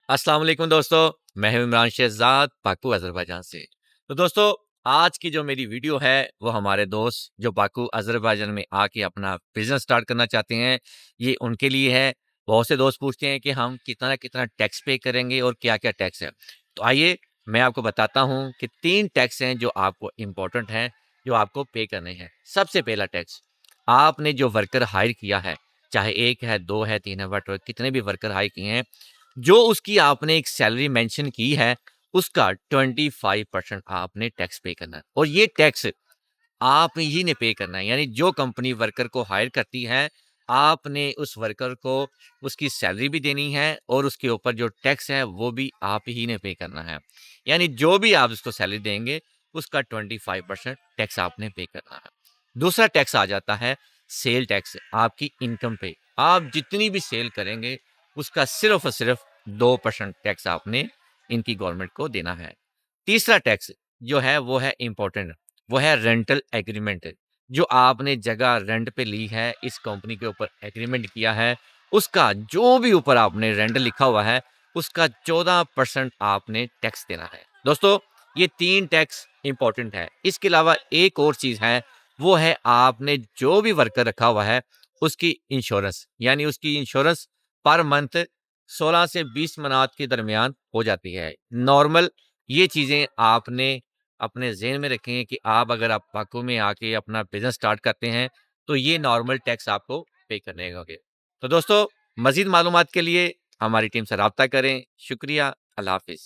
अस्सलाम वालेकुम दोस्तों, मैं हूं इमरान शहज़ाद बाकू अज़रबैजान से। तो दोस्तों, आज की जो मेरी वीडियो है वो हमारे दोस्त जो बाकू अज़रबैजान में आके अपना बिज़नेस स्टार्ट करना चाहते हैं, ये उनके लिए है। बहुत से दोस्त पूछते हैं कि हम कितना-कितना टैक्स पे करेंगे और क्या-क्या टैक्स है। तो आइए मैं आपको बताता हूँ कि 3 टैक्स हैं जो आपको इम्पोर्टेंट हैं, जो आपको पे करने हैं। सबसे पहला टैक्स, आपने जो वर्कर हायर किया है, चाहे 1 है, 2 है, 3 है, वट कितने भी वर्कर हायर किए हैं, जो उसकी आपने एक सैलरी मेंशन की है, उसका 25% आपने टैक्स पे करना है और ये टैक्स आप ही ने पे करना है। यानी जो कंपनी वर्कर को हायर करती है, आपने उस वर्कर को उसकी सैलरी भी देनी है और उसके ऊपर जो टैक्स है, वो भी आप ही ने पे करना है। यानी जो भी आप उसको सैलरी देंगे, उसका 25% टैक्स आपने पे करना है। दूसरा टैक्स आ जाता है सेल टैक्स, आपकी इनकम पे। आप जितनी भी सेल करेंगे, उसका सिर्फ़ और सिर्फ़ 2% टैक्स आपने इनकी गवर्नमेंट को देना है। तीसरा टैक्स जो है, वो है इम्पोर्टेंट, वो है रेंटल एग्रीमेंट। जो आपने जगह रेंट पे ली है, इस कंपनी के ऊपर एग्रीमेंट किया है, उसका जो भी ऊपर आपने रेंट लिखा हुआ है, उसका 14% आपने टैक्स देना है। दोस्तों, ये 3 टैक्स इम्पोर्टेंट है। इसके अलावा एक और चीज़ है, वो है आपने जो भी वर्कर रखा हुआ है, उसकी इंश्योरेंस। यानी उसकी इंश्योरेंस पर मंथ 16 से 20 मनात के दरमियान हो जाती है। नॉर्मल ये चीज़ें आपने अपने ज़हन में रखें कि आप बाकू में आके अपना बिज़नेस स्टार्ट करते हैं, तो ये नॉर्मल टैक्स आपको पे करने होंगे। तो दोस्तों, मज़ीद मालूमात के लिए हमारी टीम से राब्ता करें। शुक्रिया, अल्लाह हाफ़िज़।